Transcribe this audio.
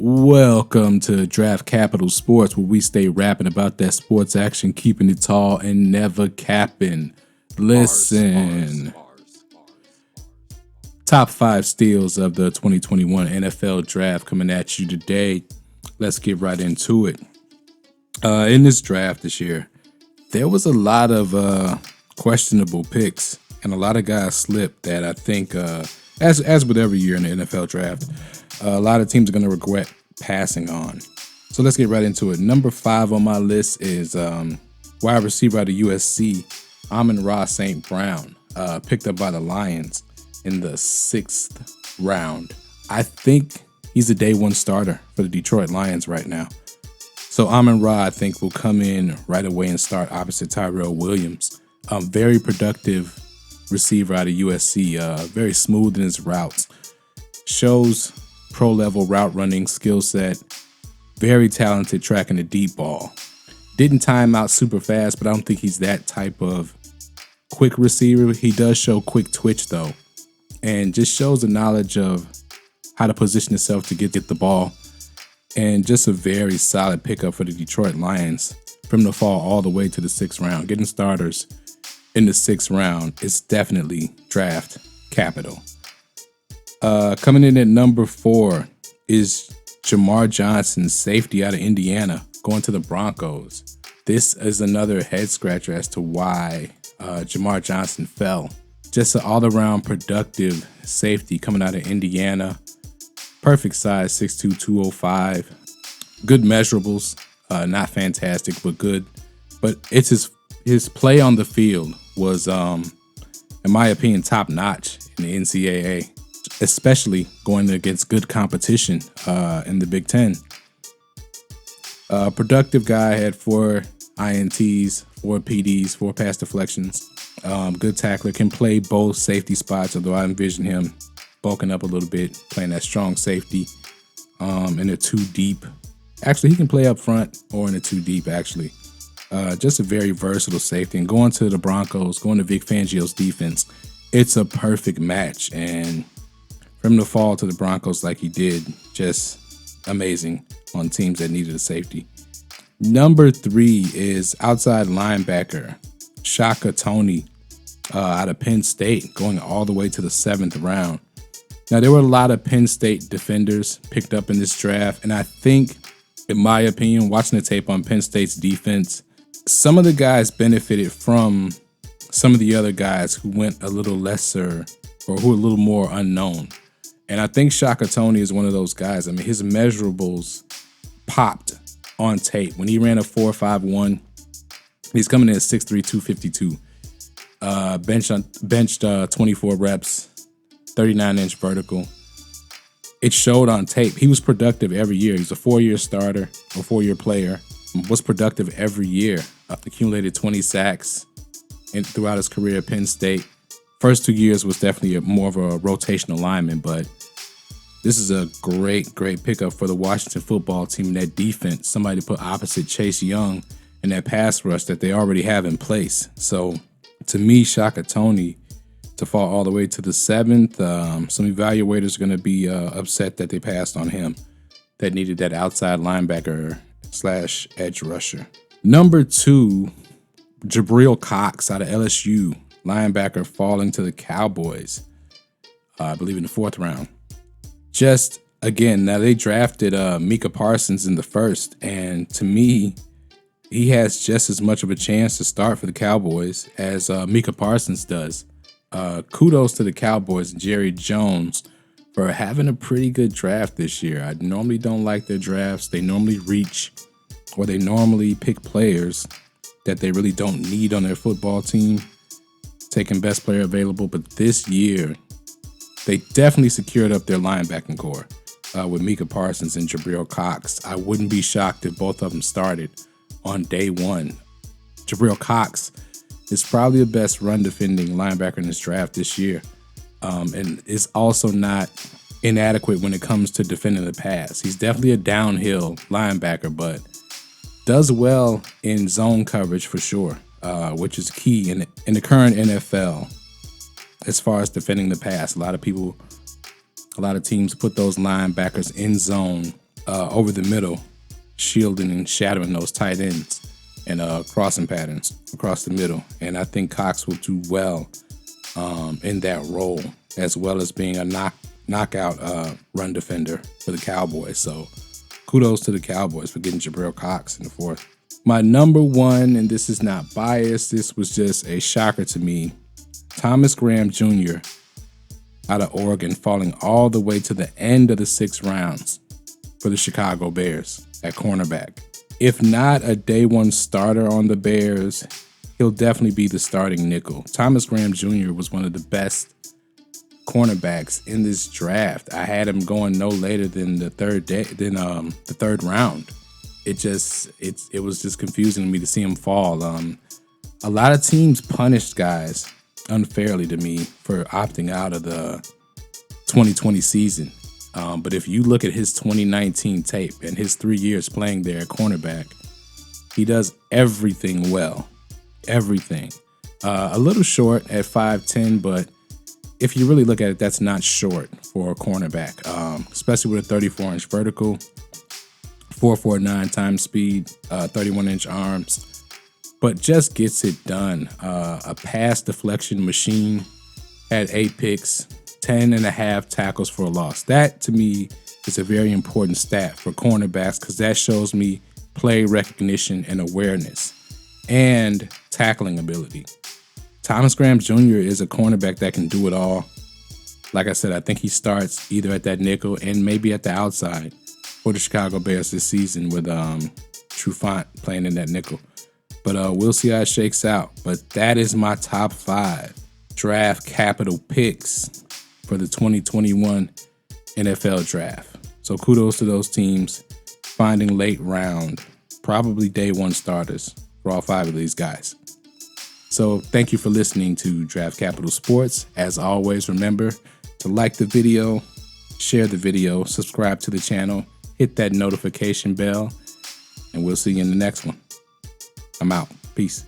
Welcome to Draft Capital Sports, where we stay rapping about that sports action, keeping it tall and never capping. Listen. Top 5 steals of the 2021 NFL Draft coming at you today. Let's get right into it. In this draft this year, there was a lot of questionable picks, and a lot of guys slipped that I think, as with every year in the NFL Draft, a lot of teams are going to regret passing on. So let's get right into it. Number 5 on my list is wide receiver out of USC, Amon-Ra St. Brown, picked up by the Lions in the 6th round. I think he's a day one starter for the Detroit Lions right now. So Amon-Ra, I think, will come in right away and start opposite Tyrell Williams. Very productive receiver out of USC, very smooth in his routes. Shows pro-level route running skill set. Very talented tracking the deep ball. Didn't time out super fast, but I don't think he's that type of quick receiver. He does show quick twitch, though, and just shows the knowledge of how to position himself to get the ball. And just a very solid pickup for the Detroit Lions for him to fall all the way to the 6th round. Getting starters in the 6th round is definitely draft capital. Coming in at number 4 is Jamar Johnson, safety out of Indiana, going to the Broncos. This is another head scratcher as to why Jamar Johnson fell. Just an all-around productive safety coming out of Indiana. Perfect size, 6'2", 205. Good measurables, not fantastic, but good. But it's his play on the field was, in my opinion, top-notch in the NCAA, especially going against good competition in the Big Ten. Productive guy, had 4 INTs, 4 PDs, 4 pass deflections. Good tackler, can play both safety spots, although I envision him bulking up a little bit, playing that strong safety in a 2 deep. Actually, he can play up front or in a 2 deep, actually. Just a very versatile safety. And going to the Broncos, going to Vic Fangio's defense, it's a perfect match. And for him to fall to the Broncos like he did, just amazing on teams that needed a safety. Number 3 is outside linebacker, Shaka Toney out of Penn State, going all the way to the 7th round. Now, there were a lot of Penn State defenders picked up in this draft, and I think, in my opinion, watching the tape on Penn State's defense, some of the guys benefited from some of the other guys who went a little lesser or who were a little more unknown. And I think Shaka Toney is one of those guys. I mean, his measurables popped on tape. When he ran a 4.51, he's coming in at 6'3", 252. Benched 24 reps. 39-inch vertical. It showed on tape. He was productive every year. He's a 4-year starter or 4-year player. Was productive every year. Accumulated 20 sacks throughout his career at Penn State. First 2 years was definitely more of a rotational lineman, but this is a great pickup for the Washington football team. That defense, somebody to put opposite Chase Young and that pass rush that they already have in place. So to me, Shaka Toney, to fall all the way to the 7th. Some evaluators are going to be upset that they passed on him, that needed that outside linebacker / edge rusher. Number 2, Jabril Cox out of LSU, linebacker, falling to the Cowboys, I believe in the 4th round. Just, again, now they drafted Micah Parsons in the 1st, and to me, he has just as much of a chance to start for the Cowboys as Micah Parsons does. Kudos to the Cowboys and Jerry Jones for having a pretty good draft this year. I normally don't like their drafts. They normally reach, or they normally pick players that they really don't need on their football team, taking best player available. But this year, they definitely secured up their linebacking core with Micah Parsons and Jabril Cox. I wouldn't be shocked if both of them started on day one. Jabril Cox is probably the best run defending linebacker in this draft this year, and is also not inadequate when it comes to defending the pass. He's definitely a downhill linebacker, but does well in zone coverage for sure, which is key in the current NFL as far as defending the pass. A lot of teams put those linebackers in zone over the middle, shielding and shadowing those tight ends and crossing patterns across the middle. And I think Cox will do well in that role, as well as being a knockout run defender for the Cowboys. So kudos to the Cowboys for getting Jabril Cox in the 4th. My number 1, and this is not biased, this was just a shocker to me, Thomas Graham Jr. out of Oregon, falling all the way to the end of the 6th rounds for the Chicago Bears at cornerback. If not a day 1 starter on the Bears, he'll definitely be the starting nickel. Thomas Graham Jr. was one of the best cornerbacks in this draft. I had him going no later than the 3rd round. It was just confusing to me to see him fall. A lot of teams punished guys unfairly to me for opting out of the 2020 season. But if you look at his 2019 tape and his 3 years playing there at cornerback, he does everything well. Everything. A little short at 5'10", but if you really look at it, that's not short for a cornerback, especially with a 34-inch vertical, 4.49 time speed, 31-inch arms, but just gets it done. A pass deflection machine, had 8 picks, 10.5 tackles for a loss. That, to me, is a very important stat for cornerbacks because that shows me play recognition and awareness and tackling ability. Thomas Graham Jr. is a cornerback that can do it all. Like I said, I think he starts either at that nickel and maybe at the outside for the Chicago Bears this season with Trufant playing in that nickel. But we'll see how it shakes out. But that is my top 5 draft capital picks for the 2021 NFL draft. So kudos to those teams finding late round, probably day 1 starters for all 5 of these guys. So thank you for listening to Draft Capital Sports. As always, remember to like the video, share the video, subscribe to the channel, hit that notification bell, and we'll see you in the next one. I'm out. Peace.